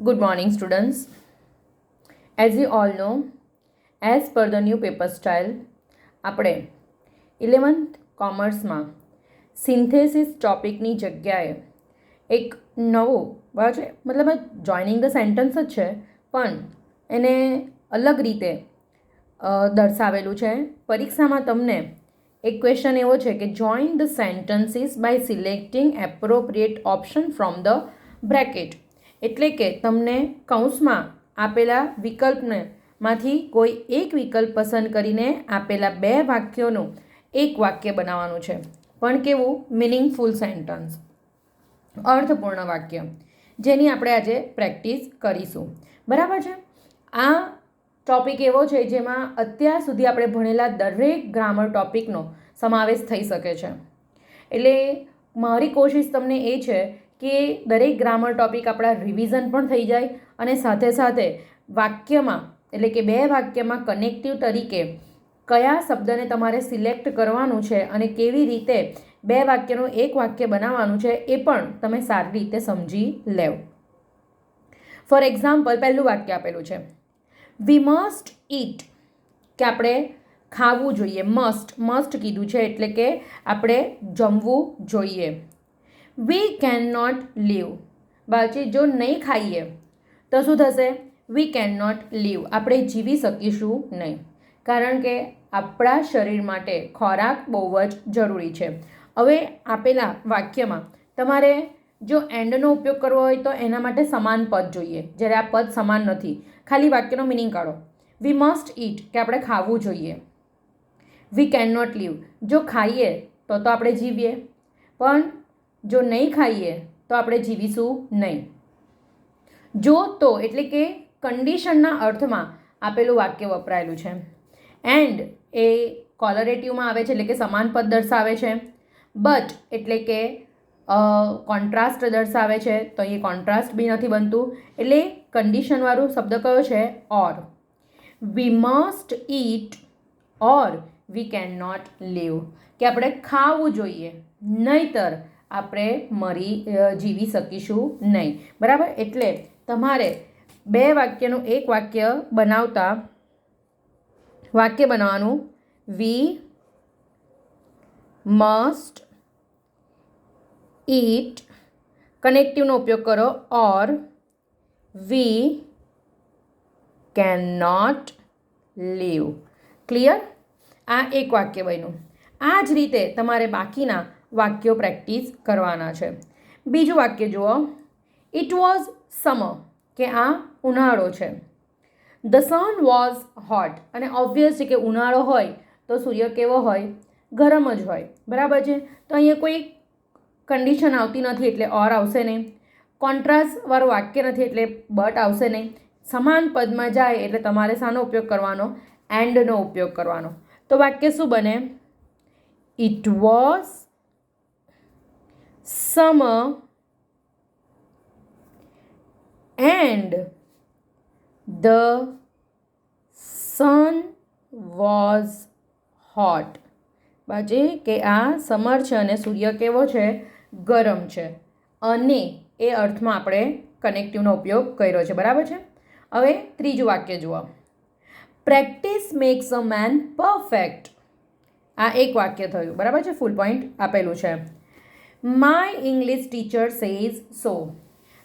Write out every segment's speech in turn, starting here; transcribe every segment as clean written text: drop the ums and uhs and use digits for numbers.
Good morning, students. As you all know, as per the new paper style, આપણે 11th કોમર્સમાં synthesis ટોપિકની જગ્યાએ એક નવું બરાબર છે, મતલબ જોઈનિંગ ધ સેન્ટન્સ જ છે, પણ એને અલગ રીતે દર્શાવેલું છે. પરીક્ષામાં તમને એક ક્વેશ્ચન એવો છે કે join the sentences by selecting appropriate option from the bracket. એટલે કે તમને કૌંસમાં આપેલા વિકલ્પમાંથી કોઈ એક વિકલ્પ પસંદ કરીને આપેલા બે વાક્યોનું એક વાક્ય બનાવવાનું છે, પણ કેવું? મિનિંગફુલ સેન્ટન્સ, અર્થપૂર્ણ વાક્ય, જેની આપણે આજે પ્રેક્ટિસ કરીશું. બરાબર છે. આ ટૉપિક એવો છે જેમાં અત્યાર સુધી આપણે ભણેલા દરેક ગ્રામર ટૉપિકનો સમાવેશ થઈ શકે છે. એટલે મારી કોશિશ તમને એ છે કે દરેક ગ્રામર ટૉપિક આપણા રિવિઝન પણ થઈ જાય અને સાથે સાથે વાક્યમાં, એટલે કે બે વાક્યમાં કનેક્ટિવ તરીકે કયા શબ્દને તમારે સિલેક્ટ કરવાનું છે અને કેવી રીતે બે વાક્યનું એક વાક્ય બનાવવાનું છે એ પણ તમે સારી રીતે સમજી લેવ. ફોર એક્ઝામ્પલ, પહેલું વાક્ય આપેલું છે, વી મસ્ટ ઇટ, કે આપણે ખાવું જોઈએ. મસ્ટ કીધું છે એટલે કે આપણે જમવું જોઈએ. વી કેન નોટ લીવ, બાકી જો નહીં ખાઈએ તો શું થશે? વી કેન નોટ લીવ, આપણે જીવી શકીશું નહીં, કારણ કે આપણા શરીર માટે ખોરાક બહુ જ જરૂરી છે. હવે આપેલા વાક્યમાં તમારે જો એન્ડનો ઉપયોગ કરવો હોય તો એના માટે સમાન પદ જોઈએ, જ્યારે આ પદ સમાન નથી. ખાલી વાક્યનો મિનિંગ કાઢો. વી મસ્ટ ઇટ, કે આપણે ખાવું જોઈએ. વી કેન નોટ લીવ, જો ખાઈએ તો આપણે જીવીએ, પણ જો નહીં ખાઈએ તો આપણે જીવીશું નહીં. જો તો એટલે કે કન્ડિશનના અર્થમાં આપેલું વાક્ય વપરાયેલું છે. એન્ડ એ કોલરેટિવમાં આવે છે, એટલે કે સમાન પદ દર્શાવે છે. બટ એટલે કે કોન્ટ્રાસ્ટ દર્શાવે છે, તો એ કોન્ટ્રાસ્ટ બી નથી બનતું. એટલે કન્ડિશનવાળું શબ્દ કયો છે? Or. We must eat or we can not leave, કે આપણે ખાવું જોઈએ, નહીંતર આપણે જીવી શકીશું નહીં. બરાબર. એટલે તમારે બે વાક્યનું એક વાક્ય બનાવવાનું. વી મસ્ટ ઇટ, કનેક્ટિવનો ઉપયોગ કરો, or we can not leave. Clear? આ એક વાક્ય બન્યું. આ જ રીતે તમારે બાકીના વાક્યો પ્રેક્ટિસ કરવાના છે. બીજું વાક્ય જુઓ, ઇટ વોઝ સમર, કે આ ઉનાળો છે. ધ સન વોઝ હોટ, અને ઓબ્વિયસ છે કે ઉનાળો હોય તો સૂર્ય કેવો હોય? ગરમ જ હોય. બરાબર છે. તો અહીંયા કોઈ કન્ડિશન આવતી નથી એટલે ઓર આવશે નહીં. કોન્ટ્રાસ્ટવાળું વાક્ય નથી એટલે બટ આવશે નહીં. સમાન પદમાં જાય એટલે તમારે શાનો ઉપયોગ કરવાનો? એન્ડનો ઉપયોગ કરવાનો. તો વાક્ય શું બને? It was summer and the sun was hot. બાજે કે આ સમર છે અને સૂર્ય કેવો છે? ગરમ છે. અને એ અર્થમાં આપણે કનેક્ટિવનો ઉપયોગ કર્યો છે. બરાબર છે. હવે ત્રીજું વાક્ય જુઓ, practice makes a man perfect. આ એક વાક્ય થયું. બરાબર છે. ફૂલ પોઈન્ટ આપેલું છે. માય ઇંગ્લિશ ટીચર સેઝ સો.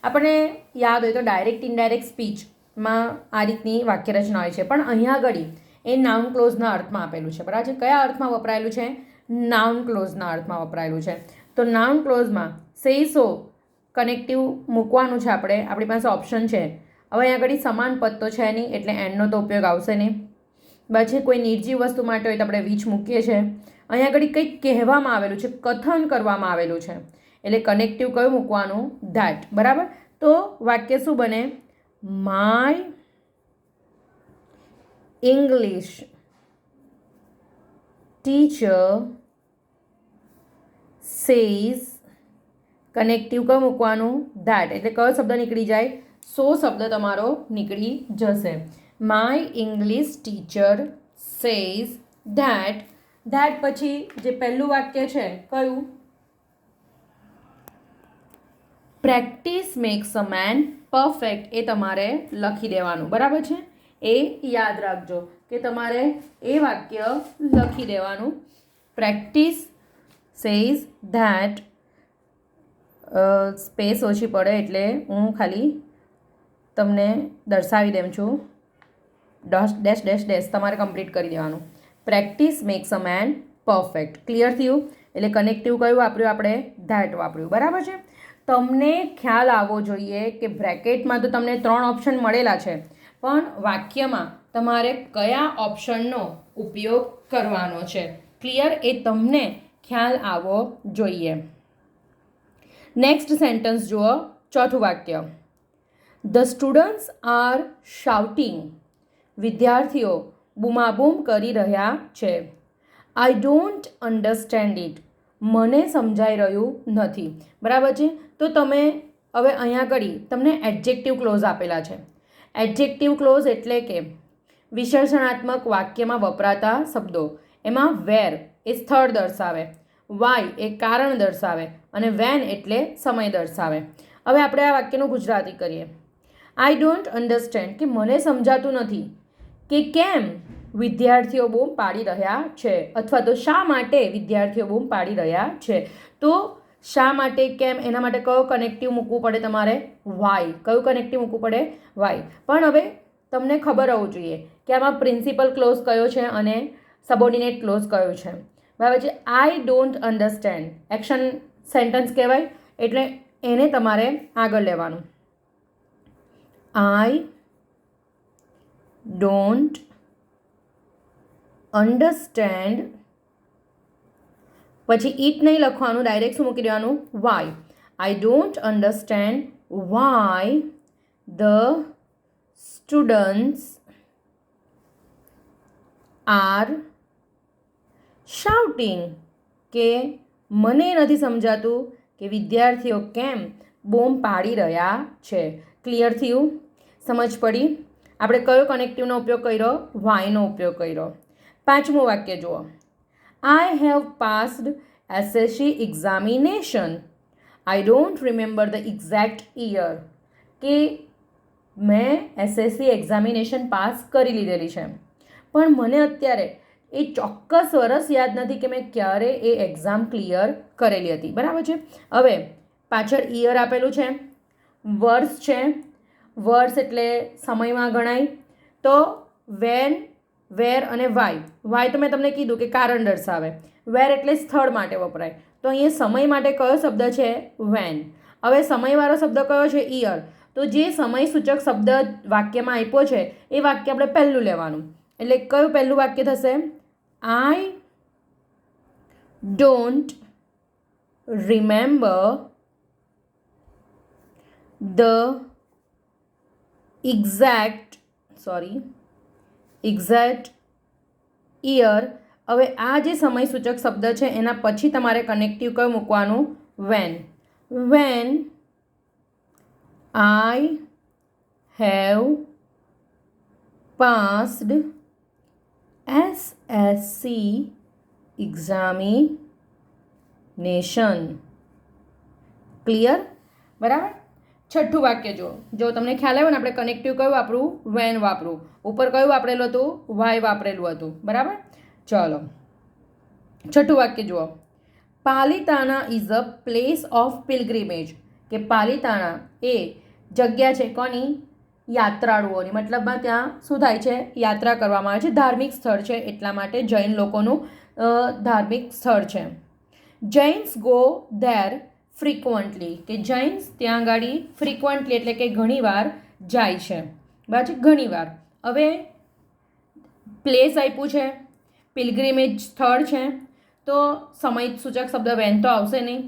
આપણને યાદ હોય તો ડાયરેક્ટ ઇનડાયરેક્ટ સ્પીચમાં આ રીતની વાક્યરચના હોય છે, પણ અહીંયા આગળ એ નાઉન ક્લોઝના અર્થમાં આપેલું છે. બરાબર છે. કયા અર્થમાં વપરાયેલું છે? નાઉન ક્લોઝના અર્થમાં વપરાયેલું છે. તો નાઉન ક્લોઝમાં સેઝ સો કનેક્ટિવ મૂકવાનું છે. આપણી પાસે ઓપ્શન છે. હવે અહીંયા આગળ સમાન પદ તો છે નહીં એટલે એન્ડનો તો ઉપયોગ આવશે નહીં. પછી કોઈ નિર્જીવ વસ્તુ માટે હોય તો આપણે વીચ મૂકીએ છીએ. અહીંયા આગળ કંઈક કહેવામાં આવેલું છે, કથન કરવામાં આવેલું છે, એટલે કનેક્ટિવ કયું મૂકવાનું? ધેટ. બરાબર. તો વાક્ય શું બને? My English teacher says, connective કયું મૂકવાનું? ધેટ. એટલે કયો શબ્દ નીકળી જાય? સો શબ્દ તમારો નીકળી જશે. My English teacher says that. That પછી જે પહેલું વાક્ય છે કયું? Practice makes a man perfect એ તમારે લખી દેવાનું, બરાબર છે? એ યાદ રાખજો કે તમારે એ વાક્ય લખી દેવાનું. પ્રેક્ટિસ સેઝ ધેટ, સ્પેસ ઓછી પડે એટલે હું ખાલી તમને દર્શાવી દેમ છું. ડેશ ડેશ ડેશ તમારે કમ્પ્લીટ કરી દેવાનું. Practice makes a man perfect. Clear થયું? એટલે કનેક્ટિવ કયું વાપર્યું આપણે? ધેટ વાપર્યું, બરાબર છે? તમને ખ્યાલ આવવો જોઈએ કે બ્રેકેટમાં તો તમને 3 ઓપ્શન મળેલા છે, પણ વાક્યમાં તમારે કયા ઓપ્શનનો ઉપયોગ કરવાનો છે. ક્લિયર? એ તમને ખ્યાલ આવવો જોઈએ. નેક્સ્ટ સેન્ટન્સ જુઓ, ચોથું વાક્ય. The students are shouting. વિદ્યાર્થીઓ બૂમાબૂમ કરી રહ્યા છે. I don't understand it. મને સમજાઈ રહ્યું નથી, બરાબર છે? તો તમે હવે અહીંયા આગળ તમને એડજેક્ટિવ ક્લોઝ આપેલા છે. એડજેક્ટિવ ક્લોઝ એટલે કે વિશેષણાત્મક વાક્યમાં વપરાતા શબ્દો. એમાં વેર એ સ્થળ દર્શાવે, વાય એ કારણ દર્શાવે અને વેન એટલે સમય દર્શાવે. હવે આપણે આ વાક્યનું ગુજરાતી કરીએ. આઈ ડોન્ટ અન્ડરસ્ટેન્ડ કે મને સમજાતું નથી કે કેમ વિદ્યાર્થીઓ બૂમ પાડી રહ્યા છે, અથવા તો શા માટે વિદ્યાર્થીઓ બૂમ પાડી રહ્યા છે. તો શા માટે, કેમ, એના માટે કયો કનેક્ટિવ મૂકવું પડે તમારે? વાય. કયું કનેક્ટિવ મૂકવું પડે? વાય. પણ હવે તમને ખબર હોવું જોઈએ કે આમાં પ્રિન્સિપલ ક્લોઝ કયો છે અને સબોર્ડિનેટ ક્લોઝ કયો છે, બરાબર છે? I don't understand action sentence કહેવાય, એટલે એને તમારે આગળ લેવાનું. આઈ ડોન્ટ અન્ડરસ્ટેન્ડ, પછી ઇટ નહીં લખવાનું, ડાયરેક્ટ શું મૂકી દેવાનું? Why. I don't understand why the students are shouting. કે મને નથી સમજાતું કે વિદ્યાર્થીઓ કેમ બૂમ પાડી રહ્યા છે. ક્લિયર થયું? સમજ પડી? આપણે કયો કનેક્ટિવનો ઉપયોગ કર્યો? વાયનો ઉપયોગ કર્યો. પાંચમું વાક્ય જુઓ. આઈ have passed SSC examination. I don't remember the exact year. કે મેં SSC એક્ઝામિનેશન પાસ કરી લીધેલી છે, પણ મને અત્યારે એ ચોક્કસ વર્ષ યાદ નથી કે મેં ક્યારે એ એક્ઝામ ક્લિયર કરેલી હતી, બરાબર છે? હવે પાછળ યર આપેલું છે, વર્ષ છે. વર્ષ એટલે સમયમાં ગણાય. તો વેન, વેર અને વાય. વાય તો મેં તમને કીધું કે કારણ દર્શાવે. વેર એટલે સ્થળ માટે વપરાય. તો અહીંયા સમય માટે કયો શબ્દ છે? વેન. હવે સમયવાળો શબ્દ કયો છે? ઈયર. તો જે સમય સૂચક શબ્દ વાક્યમાં આપ્યો છે એ વાક્ય આપણે પહેલું લેવાનું. એટલે કયું પહેલું વાક્ય થશે? I don't remember the exact year. હવે આ જે સમય સૂચક શબ્દ છે એના પછી તમારે કનેક્ટિવ કયું મૂકવાનું? When. When I have passed SSC examination. Clear? બરાબર? છઠ્ઠું વાક્ય જો તમને ખ્યાલ આવ્યો ને, આપણે કનેક્ટિવ કયું વાપરવું? વેન વાપરવું. ઉપર કયું વાપરેલું હતું? વાય વાપરેલું હતું, બરાબર? ચલો છઠ્ઠું વાક્ય જુઓ. Palitana is a place of pilgrimage. કે પાલિતાણા એ જગ્યા છે કોની? યાત્રાળુઓની. મતલબમાં ત્યાં શું થાય છે? યાત્રા કરવામાં આવે છે. ધાર્મિક સ્થળ છે, એટલા માટે જૈન લોકોનું ધાર્મિક સ્થળ છે. Jains go there frequently. કે જૈન્સ ત્યાં આગળ ફ્રિકવન્ટલી એટલે કે ઘણીવાર જાય છે, બરાબર છે? ઘણીવાર. હવે પ્લેસ આપ્યું છે, પિલગ્રીમેજ સ્થળ છે, તો સમય સૂચક શબ્દ વેન તો આવશે નહીં,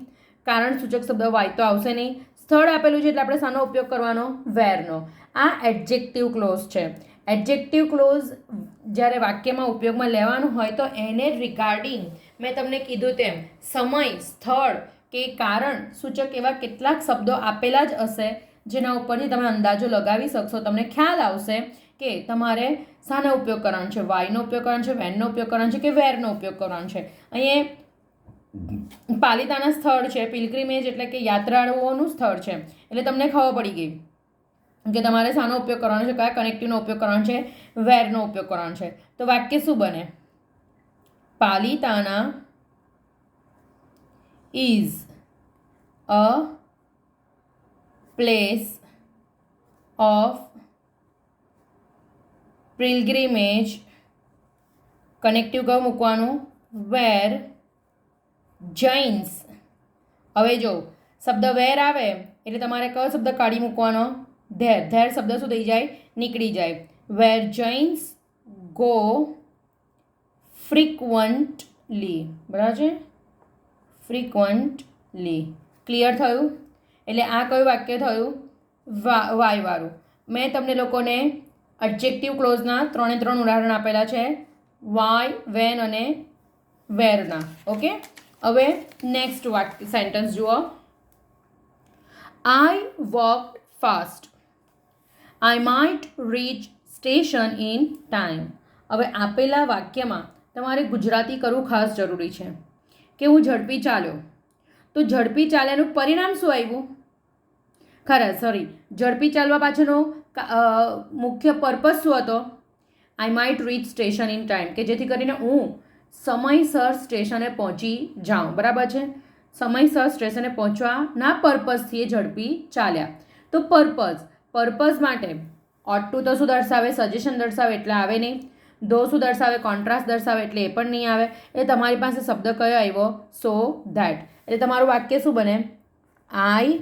કારણ સૂચક શબ્દ વાય તો આવશે નહીં. સ્થળ આપેલું છે એટલે આપણે શાનો ઉપયોગ કરવાનો? વેરનો. આ એડજેક્ટિવ ક્લોઝ છે. એડજેક્ટિવ ક્લોઝ જ્યારે વાક્યમાં ઉપયોગમાં લેવાનું હોય તો એને રિગાર્ડિંગ મેં તમને કીધું તેમ સમય, સ્થળ કે કારણ સૂચક એવા કેટલાક શબ્દો આપેલા જ હશે જેના ઉપરથી તમે અંદાજો લગાવી શકશો. તમને ખ્યાલ આવશે કે તમારે શાનો ઉપયોગ કરવાનો છે? વાયનો ઉપયોગ કરવાનો છે, વેનનો ઉપયોગ કરવાનો છે કે વેરનો ઉપયોગ કરવાનો છે. અહીંયા પાલિતાના સ્થળ છે, પિલગ્રીમેજ એટલે કે યાત્રાળુઓનું સ્થળ છે. એટલે તમને ખબર પડી ગઈ કે તમારે શાનો ઉપયોગ કરવાનો છે, કયા કનેક્ટિવનો ઉપયોગ કરવાનો છે, વેરનો ઉપયોગ કરવાનો છે. તો વાક્ય શું બને? Palitana is a place of pilgrimage. Connective કયું મૂકવાનું? વેર જૈન્સ. હવે જો શબ્દ વેર આવે એટલે તમારે કયો શબ્દ કાઢી મૂકવાનો? ધેર. ધેર શબ્દ શું થઈ જાય? નીકળી જાય. વેર જૈન્સ ગો ફ્રિકવન્ટલી. બરાબર છે? ફ્રિકવન્ટલી. ક્લિયર થયું? એટલે આ કયું વાક્ય થયું? વાયવાળું. મેં તમને લોકોને એડજેક્ટિવ ક્લોઝના 3 ઉદાહરણ આપેલા છે, વાય, વેન અને વેરના. ઓકે, હવે નેક્સ્ટ વાક્ય સેન્ટેન્સ જુઓ. I walked fast. I might reach station in time. હવે આપેલા વાક્યમાં તમારે ગુજરાતી કરવું ખાસ જરૂરી છે કે હું ઝડપી ચાલ્યો. તો ઝડપી ચાલ્યાનું પરિણામ શું આવ્યું? ઝડપી ચાલવા પાછળનો મુખ્ય પર્પઝ શું હતો? I might reach station in time, કે જેથી કરીને હું સમયસર સ્ટેશને પહોંચી જાઉં. બરાબર છે? સમયસર સ્ટેશને પહોંચવાના પર્પઝથી એ ઝડપી ચાલ્યા. તો પર્પઝ માટે ઓટ ટુ તો શું દર્શાવે? સજેશન દર્શાવે એટલે આવે નહીં. ધો શું દર્શાવે? કોન્ટ્રાસ્ટ દર્શાવે એટલે એ પણ નહીં આવે. એટલે તમારી પાસે શબ્દ કયો આવ્યો? So that. એટલે તમારું વાક્ય શું બને? આઈ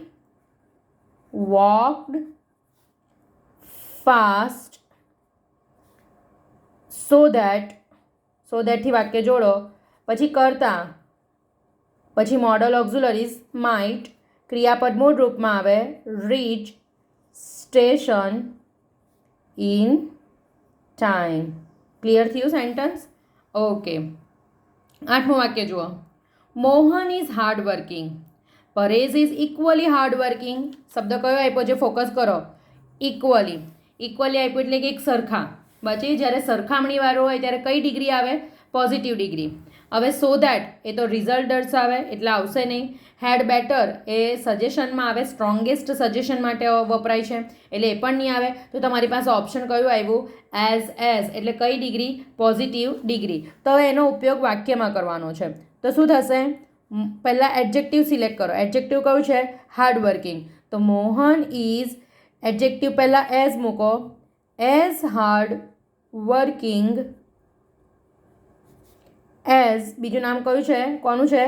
વોકડ ફાસ્ટ સો ધેટથી વાક્ય જોડો. પછી કરતા, પછી મોડલ ઓક્ઝિલરીઝ માઇટ, ક્રિયાપદ મૂળ રૂપમાં આવે reach station in time. Clear થયું સેન્ટેન્સ? ઓકે, 8મું વાક્ય જુઓ. Mohan is hard working. Paresh is equally hard working. શબ્દ કયો આપ્યો છે? ફોકસ કરો. ઇક્વલી આપ્યું એટલે કે એક સરખા. પછી જ્યારે સરખામણીવાળો હોય ત્યારે કઈ ડિગ્રી આવે? Positive degree. હવે સો ધેટ એ તો રિઝલ્ટ દર્શાવે એટલે આવશે નહીં. હેડ બેટર એ સજેશનમાં આવે, સ્ટ્રોંગેસ્ટ સજેશન માટે વપરાય છે એટલે એ પણ નહીં આવે. તો તમારી પાસે ઓપ્શન કયું આવ્યું? એઝ એટલે કઈ ડિગ્રી? Positive degree. તો હવે એનો ઉપયોગ વાક્યમાં કરવાનો છે. તો શું થશે? પહેલાં એડજેક્ટિવ સિલેક્ટ કરો. એડજેક્ટિવ કયું છે? Hard working. તો મોહન ઇઝ, એડજેક્ટિવ પહેલાં એઝ મૂકો. એઝ હાર્ડ વર્કિંગ એઝ, બીજું નામ કયું છે? કોનું છે?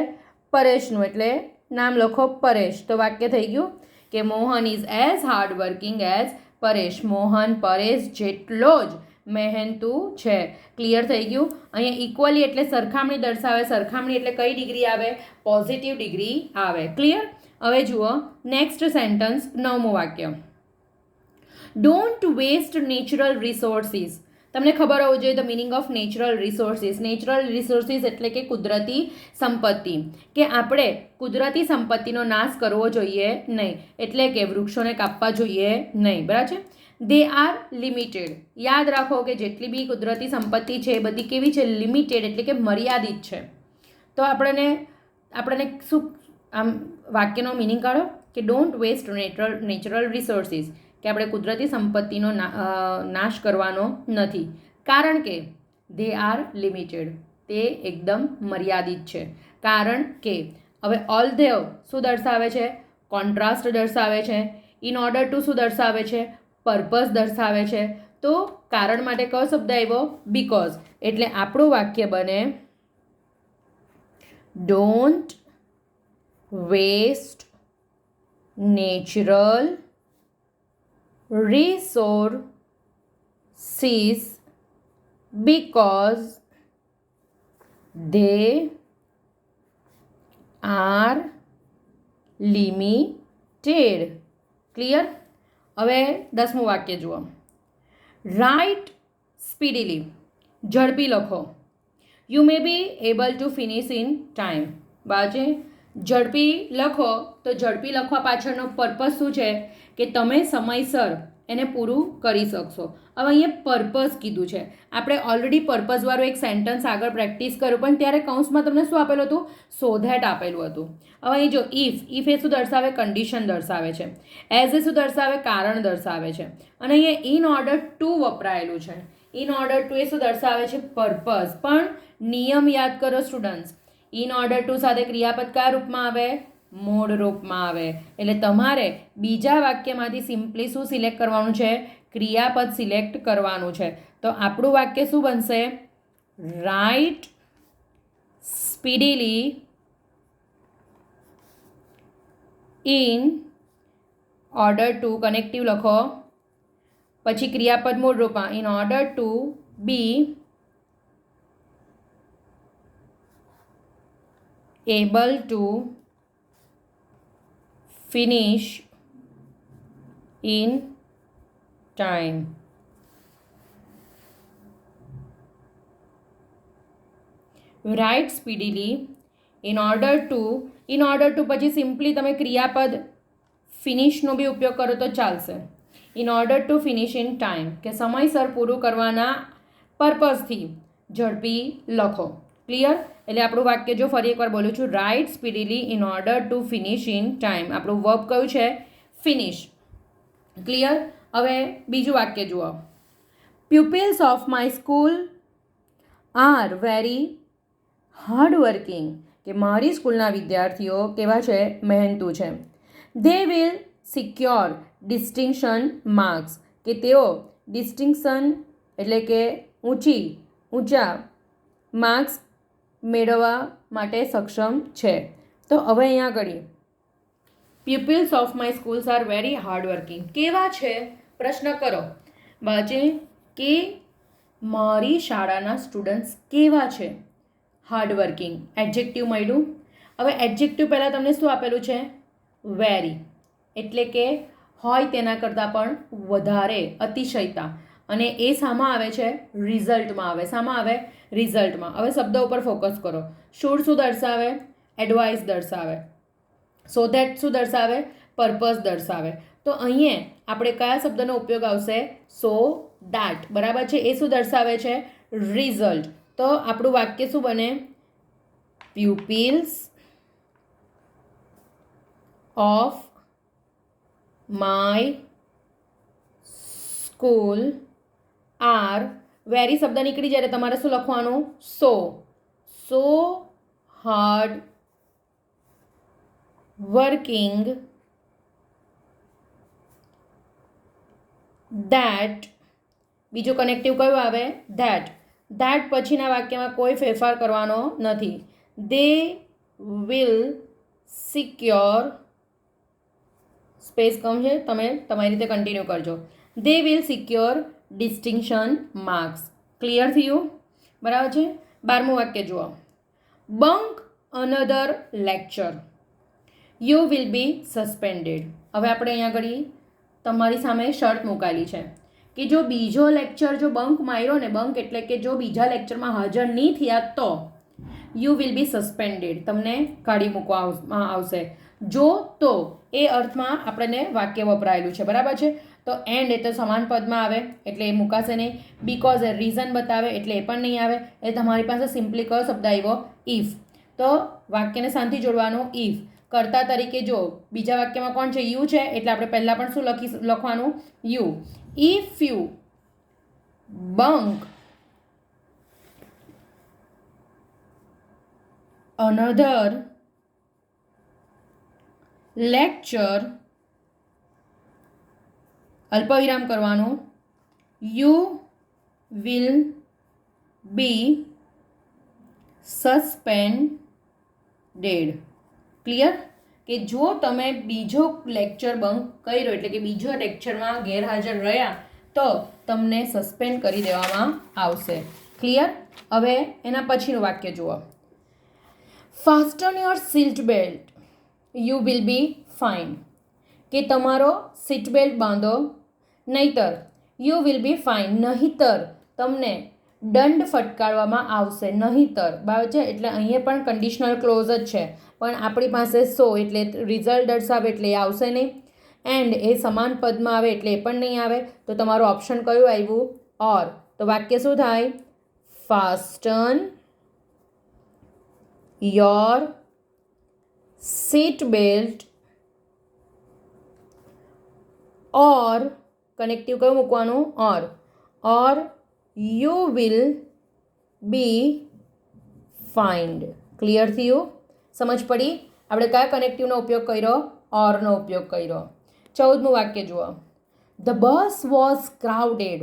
પરેશનું. એટલે નામ લખો પરેશ. તો વાક્ય થઈ ગયું કે Mohan is as hard working as Paresh. Mohan Paresh જેટલો જ મહેનતુ છે. ક્લિયર થઈ ગયું? અહીંયા ઇક્વલી એટલે સરખામણી દર્શાવે. સરખામણી એટલે કઈ ડિગ્રી આવે? પોઝિટિવ ડિગ્રી આવે. ક્લિયર? હવે જુઓ નેક્સ્ટ સેન્ટેન્સ, 9મું વાક્ય. Don't waste natural resources. તમને ખબર હોવું જોઈએ the meaning of natural resources. Natural resources એટલે કે કુદરતી સંપત્તિ. કે આપણે કુદરતી સંપત્તિનો નાશ કરવો જોઈએ નહીં. એટલે કે વૃક્ષોને કાપવા જોઈએ નહીં. બરાબર છે? They are limited. યાદ રાખો કે જેટલી બી કુદરતી સંપત્તિ છે એ બધી કેવી છે? લિમિટેડ એટલે કે મર્યાદિત છે. તો આપણને શું આમ વાક્યનો મિનિંગ કાઢો કે ડોન્ટ વેસ્ટ નેચરલ રિસોર્સિસ, કે આપણે કુદરતી સંપત્તિનો નાશ કરવાનો નથી. કારણ કે દે આર લિમિટેડ, તે એકદમ મર્યાદિત છે. કારણ કે હવે ઓલ્ધો શું દર્શાવે છે? કોન્ટ્રાસ્ટ દર્શાવે છે. ઇન ઓર્ડર ટુ શું દર્શાવે છે? પર્પઝ દર્શાવે છે. તો કારણ માટે કયો શબ્દ આવ્યો? બીકોઝ. એટલે આપણું વાક્ય બને don't waste natural resources because they are limited. Clear? હવે 10મું વાક્ય જુઓ. Write speedily. ઝડપી લખો. You may be able to finish in time. બાજે ઝડપી લખો. તો ઝડપી લખવા પાછળનો પર્પઝ શું છે? કે તમે સમયસર એને પૂરું કરી શકશો. હવે અહીંયા પર્પઝ કીધું છે. આપણે ઓલરેડી પર્પઝવાળું એક સેન્ટન્સ આગળ પ્રેક્ટિસ કર્યું, પણ ત્યારે કૌંસમાં તમને શું આપેલું હતું? સો ધેટ આપેલું હતું. હવે અહીં જો ઇફ એ શું દર્શાવે? કન્ડિશન દર્શાવે છે. એઝ એ શું દર્શાવે? કારણ દર્શાવે છે. અને અહીંયા ઇન ઓર્ડર ટુ વપરાયેલું છે. ઇન ઓર્ડર ટુ એ શું દર્શાવે છે? પર્પઝ. પણ નિયમ યાદ કરો સ્ટુડન્ટ્સ, ઇન ઓર્ડર ટુ સાથે ક્રિયાપદ કયા રૂપમાં આવે? મૂળ રૂપમાં આવે. એટલે તમારે બીજા વાક્યમાંથી સિમ્પલી શું સિલેક્ટ કરવાનું છે? ક્રિયાપદ સિલેક્ટ કરવાનું છે. તો આપણું વાક્ય શું બનશે? Write speedily in order to, connective લખો, પછી ક્રિયાપદ મૂળ રૂપમાં, in order to be able to finish in time. Write speedily in order to પછી સિમ્પલી તમે ક્રિયાપદ ફિનિશનો બી ઉપયોગ કરો તો ચાલશે. In order to finish in time, કે સમયસર પૂરું કરવાના પર્પઝથી ઝડપી લખો. ક્લિયર? એટલે આપણું વાક્ય જો ફરી એકવાર બોલું છું, write speedily in order to finish in time. આપણું વર્બ કયું છે? ફિનિશ. ક્લિયર? હવે બીજું વાક્ય જુઓ. Pupils of my school are very hard working, કે મારી સ્કૂલના વિદ્યાર્થીઓ કેવા છે? મહેનતુ છે. They will secure distinction marks, કે તેઓ ડિસ્ટિંક્શન એટલે કે ઊંચા માર્ક્સ મેળવવા માટે સક્ષમ છે. તો હવે અહીંયા આગળ pupils of my schools R very hard working, કેવા છે? પ્રશ્ન કરો બાજે કે મારી શાળાના સ્ટુડન્ટ્સ કેવા છે? Hard working. એડજેક્ટિવ મળ્યું. હવે એડજેક્ટિવ પહેલાં તમને શું આપેલું છે? વેરી, એટલે કે હોય તેના કરતાં પણ વધારે, અતિશયતા. અને એ શામાં આવે છે? રિઝલ્ટમાં આવે. શામાં આવે? રિઝલ્ટમાં. હવે શબ્દ ઉપર ફોકસ કરો. શુડ શું દર્શાવે? એડવાઇસ દર્શાવે. સો ધેટ શું દર્શાવે? પર્પઝ દર્શાવે. તો અહીંયા આપણે કયા શબ્દનો ઉપયોગ આવશે? So that. બરાબર છે? એ શું દર્શાવે છે? રિઝલ્ટ. તો આપણું વાક્ય શું બને? Pupils of my school are, very શબ્દ નીકળી જાય તમારે શું લખવાનું? So hard working that. બીજું કનેક્ટિવ કયું આવે? ધેટ. પછીના વાક્યમાં કોઈ ફેરફાર કરવાનો નથી. દે વિલ સિક્યોર, સ્પેસ કમ છે, તમે તમારી રીતે કન્ટિન્યુ કરજો. They will secure distinction marks. Clear થયું? બરાબર છે? 12મું વાક્ય જુઓ. Bunk another lecture, you will be suspended. હવે આપણે અહીંયા આગળ તમારી સામે શરત મુકાયેલી છે કે જો બીજો લેક્ચર જો બંક માર્યો ને, બંક એટલે કે જો બીજા લેક્ચરમાં હાજર નહીં થયા તો યુ વિલ બી સસ્પેન્ડેડ, તમને કાઢી મૂકવામાં આવશે. જો તો એ અર્થમાં આપણને વાક્ય વપરાયેલું છે. બરાબર છે? તો એન્ડ એ તો સમાન પદમાં આવે એટલે એ મુકાશે નહીં. બીકોઝ એ રીઝન બતાવે એટલે એ પણ નહીં આવે. એ તમારી પાસે સિમ્પલી કયો શબ્દ આવ્યો? ઇફ. તો વાક્યને શાંતિ જોડવાનું ઇફ. કર્તા તરીકે જો બીજા વાક્યમાં કોણ છે? યુ છે, એટલે આપણે પહેલાં પણ શું લખવાનું? You. If you bunk another lecture, અલ્પવિરામ કરવાનું, you will be suspended. Clear? કે જો તમે બીજો લેક્ચર બંક કર્યો એટલે કે બીજો લેક્ચરમાં ગેરહાજર રહ્યા તો તમને સસ્પેન્ડ કરી દેવામાં આવશે. ક્લિયર? હવે એના પછીનું વાક્ય જુઓ. Fasten your seat belt, you will be fine. કે તમારો સીટ બેલ્ટ બાંધો નહીતર યુ વિલ બી ફાઇન, નહીતર તમને દંડ ફટકારવામાં આવશે. નહીતર. બરાબર છે? એટલે અહીંયા પણ કન્ડિશનલ ક્લોઝ જ છે, પણ આપણી પાસે સો એટલે રિઝલ્ટ દર્શાવે એટલે એ આવશે નહીં. એન્ડ એ સમાન પદમાં આવે એટલે એ પણ નહીં આવે. તો તમારું ઓપ્શન કયું આવ્યું? ઓર. તો વાક્ય શું થાય? Fasten your seat belt or, connective કયું મૂકવાનું? Or you will be fined. Clear થયું? સમજ પડી? આપણે કયા કનેક્ટિવનો ઉપયોગ કર્યો? ઓરનો ઉપયોગ કર્યો. 14મું વાક્ય જુઓ. The bus was crowded.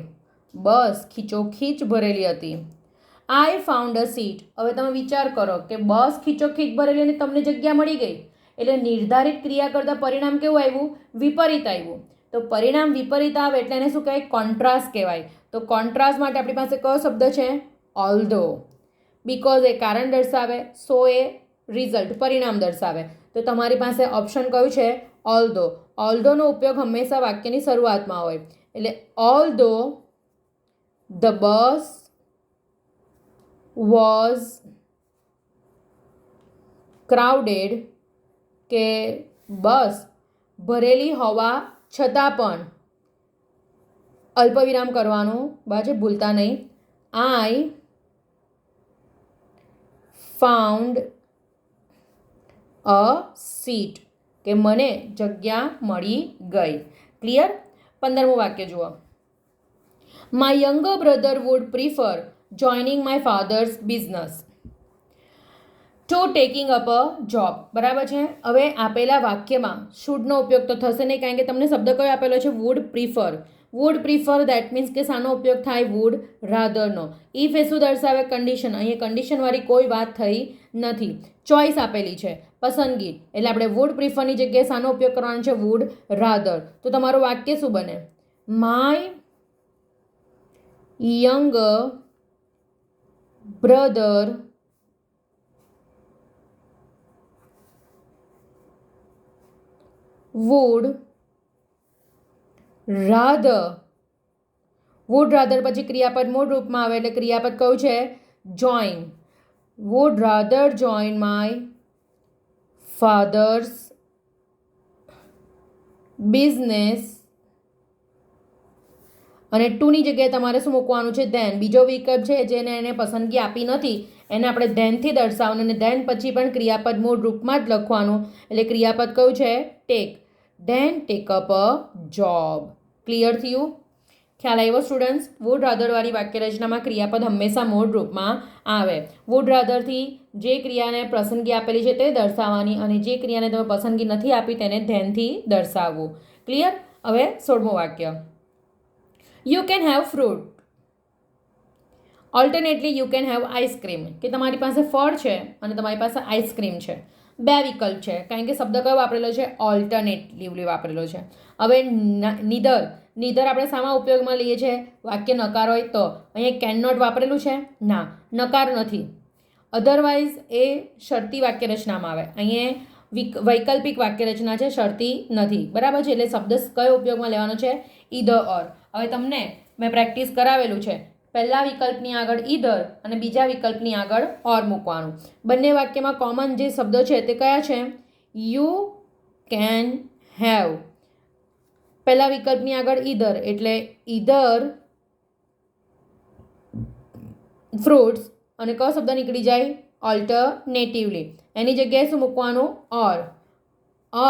Bus ખીચોખીચ ભરેલી હતી. I found a seat. હવે તમે વિચાર કરો કે બસ ખીચોખીચ ભરેલી અને તમને જગ્યા મળી ગઈ એટલે નિર્ધારિત ક્રિયા કરતાં પરિણામ કેવું આવ્યું? વિપરીત આવ્યું. તો પરિણામ વિપરીત આવે એટલે એને શું કહેવાય? કોન્ટ્રાસ્ટ કહેવાય. તો કોન્ટ્રાસ્ટ માટે આપણી પાસે કયો શબ્દ છે? ઓલ્ધો. બીકોઝ એ કારણ દર્શાવે, સો એ રિઝલ્ટ પરિણામ દર્શાવે. તો તમારી પાસે ઓપ્શન કયું છે? ઓલ્ધો. ઓલ્ધોનો ઉપયોગ હંમેશા વાક્યની શરૂઆતમાં હોય. એટલે ઓલ્ધો ધ બસ વોઝ ક્રાઉડેડ, કે બસ ભરેલી હોવા છતાં પણ, અલ્પવિરામ કરવાનું બાજુ ભૂલતા નહીં. આઈ ફાઉન્ડ અ સીટ, કે મને જગ્યા મળી ગઈ. ક્લિયર? 15મું વાક્ય જુઓ. My younger brother would prefer joining my father's business to taking up a job. બરાબર છે? હવે આપેલા વાક્યમાં શુડનો ઉપયોગ તો થશે નહીં, કારણ કે તમને શબ્દ કયો આપેલો છે? Would prefer. Would prefer that means કે શાનો ઉપયોગ થાય? વુડ રાધરનો. ઇફ એ શું દર્શાવે? કન્ડિશન. અહીંયા કન્ડિશનવાળી કોઈ વાત થઈ નથી. ચોઇસ આપેલી છે, પસંદગી, એટલે આપણે વુડ પ્રિફરની જગ્યાએ શાનો ઉપયોગ કરવાનો છે? Would rather. તો તમારું વાક્ય શું બને? My younger brother would rather પછી ક્રિયાપદ મૂળ રૂપમાં આવે એટલે ક્રિયાપદ કયું છે? Join. Would rather join my father's business, અને ટુની જગ્યાએ તમારે શું મૂકવાનું છે? ધેન. બીજો વિકલ્પ છે જેને એને પસંદગી આપી નથી એને આપણે ધેનથી દર્શાવવાનું, અને ધેન પછી પણ ક્રિયાપદ મૂળ રૂપમાં જ લખવાનું. એટલે ક્રિયાપદ કયું છે? Take. Then take up a job. Clear થયું? ખ્યાલ આવ્યો સ્ટુડન્ટ્સ? વુડ રાધરવાળી વાક્યરચનામાં ક્રિયાપદ હંમેશા મૂળ રૂપમાં આવે. વુડ રાધરથી જે ક્રિયાને પસંદગી આપેલી છે તે દર્શાવવાની, અને જે ક્રિયાને તમે પસંદગી નથી આપી તેને ધેનથી દર્શાવવું. ક્લિયર? હવે 16મું વાક્ય. You can have fruit alternately you can have ice cream, કે તમારી પાસે ફળ છે અને તમારી પાસે આઈસ્ક્રીમ છે. બે વિકલ્પ છે, કારણ કે શબ્દ કયો વાપરેલો છે? ઓલ્ટરનેટિવલી વાપરેલો છે. હવે નીધર આપણે શામાં ઉપયોગમાં લઈએ છીએ? વાક્ય નકાર હોય તો. અહીંયા કેન નોટ વાપરેલું છે? ના, નકાર નથી. અધરવાઇઝ એ શરતી વાક્યરચનામાં આવે. અહીંયા વૈકલ્પિક વાક્યરચના છે, શરતી નથી. બરાબર છે? એટલે શબ્દ કયો ઉપયોગમાં લેવાનો છે? ઈધર ઓર. હવે તમને મેં પ્રેક્ટિસ કરાવેલું છે. પહેલા વિકલ્પની આગળ ઈધર અને બીજા વિકલ્પની આગળ ઓર મૂકવાનું. બંને વાક્યમાં કોમન જે શબ્દો છે તે કયા છે? You can have. પહેલા વિકલ્પની આગળ ઈધર એટલે ઈધર ફ્રૂટ્સ, અને કયો શબ્દ નીકળી જાય? ઓલ્ટરનેટિવલી. એની જગ્યાએ શું મૂકવાનું?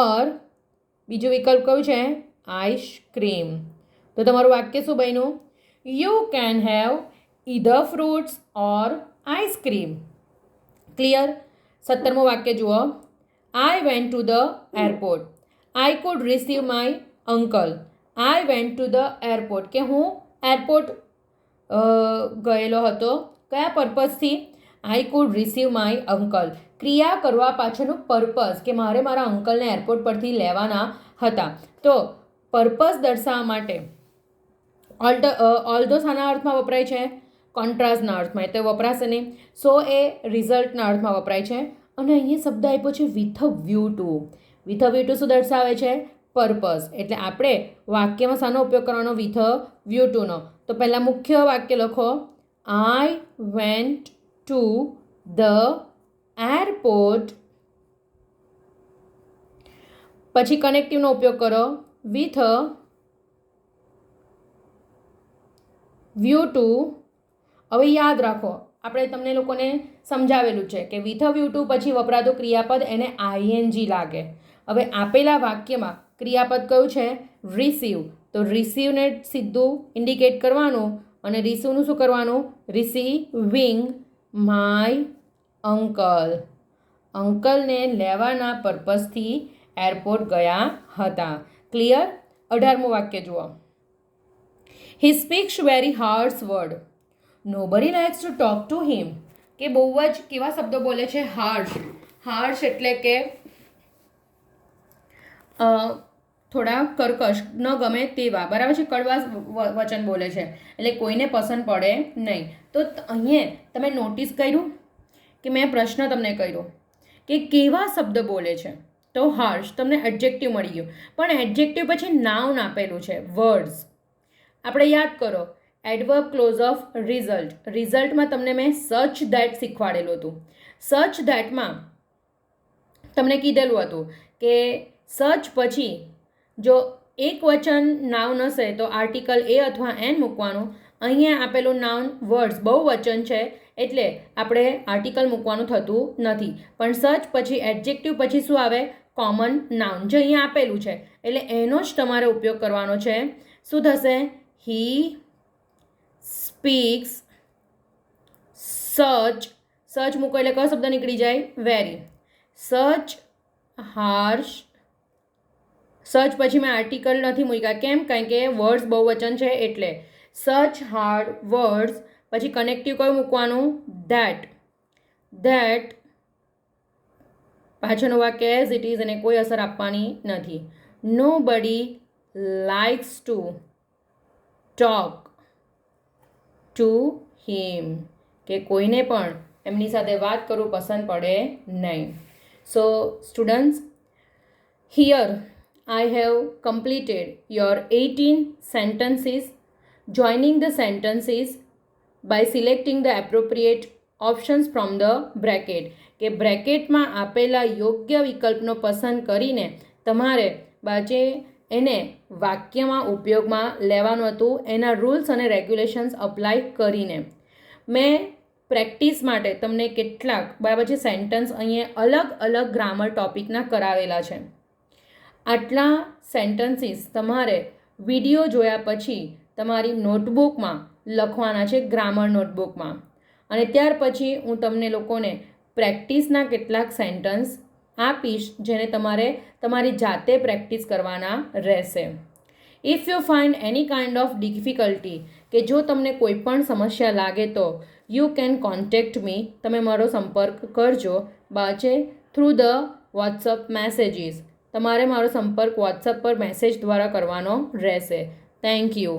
ઓર બીજું વિકલ્પ કયું છે? આઈસ્ક્રીમ. તો તમારું વાક્ય શું બન્યું? You can have either fruits or ice cream. Clear? 17મું વાક્ય જુઓ. I went to the airport. I could receive my uncle. I went to the airport, કે હું એરપોર્ટ ગયેલો હતો. કયા પર્પઝથી? I could receive my uncle. ક્રિયા કરવા પાછળનું પર્પઝ, કે મારે મારા અંકલને એરપોર્ટ પરથી લેવાના હતા. તો પર્પઝ દર્શાવવા માટે ઓલ્ધો શાના અર્થમાં વપરાય છે? કોન્ટ્રાસ્ટના અર્થમાં, એટલે વપરાશે નહીં. સો એ રિઝલ્ટના અર્થમાં વપરાય છે. અને અહીંયા શબ્દ આપ્યો છે with a view to. With a view to શું દર્શાવે છે? પર્પઝ. એટલે આપણે વાક્યમાં શાનો ઉપયોગ કરવાનો? વિથ અ વ્યૂ ટુનો. તો પહેલાં મુખ્ય વાક્ય લખો. I went to the airport. પછી કનેક્ટિવનો ઉપયોગ કરો. વિથ અ વ્યૂ ટુ, હવે યાદ રાખો આપણે તમને લોકોને સમજાવેલું છે કે વિથ અ વ્યૂ ટુ પછી વપરાતું ક્રિયાપદ એને આઈએનજી લાગે. હવે આપેલા વાક્યમાં ક્રિયાપદ કયું છે? રિસીવ. તો રિસીવને સીધું ઇન્ડિકેટ કરવાનું અને રિસીવનું શું કરવાનું? Receiving my uncle. અંકલને લેવાના પર્પઝથી એરપોર્ટ ગયા હતા. ક્લિયર? 18મું વાક્ય જુઓ. હી speaks very harsh word. Nobody likes to talk to him. કે બહુ જ કેવા શબ્દો બોલે છે? હાર્શ. હાર્શ એટલે કે થોડા કર્કશ, ન ગમે તેવા, બરાબર છે? કડવા વચન બોલે છે એટલે કોઈને પસંદ પડે નહીં. તો અહીંયા તમે નોટિસ કર્યું કે મેં પ્રશ્ન તમને કર્યો કે કેવા શબ્દ બોલે છે? તો હાર્શ. તમને એડજેક્ટિવ મળી ગયું, પણ એડજેક્ટિવ પછી નાઉન આપેલું છે, વર્ડ્સ. આપણે યાદ કરો એડવર્બ ક્લોઝ ઓફ રિઝલ્ટ. રિઝલ્ટમાં તમને મેં સચ ધેટ શીખવાડેલું હતું. સચ ધેટમાં તમને કીધેલું હતું કે સચ પછી જો એક વચન નાઉન હશે તો આર્ટિકલ એ અથવા એન મૂકવાનું. અહીંયા આપેલું નાઉન વર્ડ્સ બહુ વચન છે એટલે આપણે આર્ટિકલ મૂકવાનું થતું નથી. પણ સચ પછી એડજેક્ટિવ પછી શું આવે? Common noun. જે અહીંયા આપેલું છે એટલે એનો જ તમારે ઉપયોગ કરવાનો છે. શું થશે? હી સ્પીક્સ સચ. સચ મૂકો એટલે કયો શબ્દ નીકળી જાય? વેરી. સચ હાર્શ. સચ પછી મેં આર્ટિકલ નથી મૂક્યા. કેમ? કારણ કે વર્ડ્સ બહુવચન છે એટલે. સચ હાર્ડ વર્ડ્સ પછી કનેક્ટિવ કયું મૂકવાનું? ધેટ. ધેટ પાછળનું વાક્ય એઝ ઇટ ઇઝ અને કોઈ અસર આપવાની નથી. નો બડી likes to talk to him. કે કોઈને પણ એમની સાથે વાત કરવું પસંદ પડે નહીં. So students, here I have completed your 18 sentences. Joining the sentences by selecting the appropriate options from the bracket. કે બ્રેકેટમાં આપેલા યોગ્ય વિકલ્પનો પસંદ કરીને તમારે બાજે એને વાક્યમાં ઉપયોગમાં લેવાનું હતું. એના રૂલ્સ અને રેગ્યુલેશન્સ અપ્લાય કરીને મેં પ્રેક્ટિસ માટે તમને કેટલાક, બરાબર છે, સેન્ટન્સ અહીંયા અલગ અલગ ગ્રામર ટોપિકના કરાવેલા છે. આટલા સેન્ટન્સીસ તમારે વિડીયો જોયા પછી તમારી નોટબુકમાં લખવાના છે, ગ્રામર નોટબુકમાં. અને ત્યાર પછી હું તમને લોકોને પ્રેક્ટિસના કેટલાક સેન્ટન્સ આપીશ જેને તમારે તમારી જાતે પ્રેક્ટિસ કરવાના રહેશે. If you find any kind of difficulty, કે જો તમને કોઈ પણ સમસ્યા લાગે તો યુ કેન કોન્ટેક્ટ મી. તમે મારો સંપર્ક કરજો બાચે થ્રુ ધ વોટ્સઅપ મેસેજીસ. તમારે મારો સંપર્ક વોટ્સઅપ પર મેસેજ દ્વારા કરવાનો રહેશે. Thank you.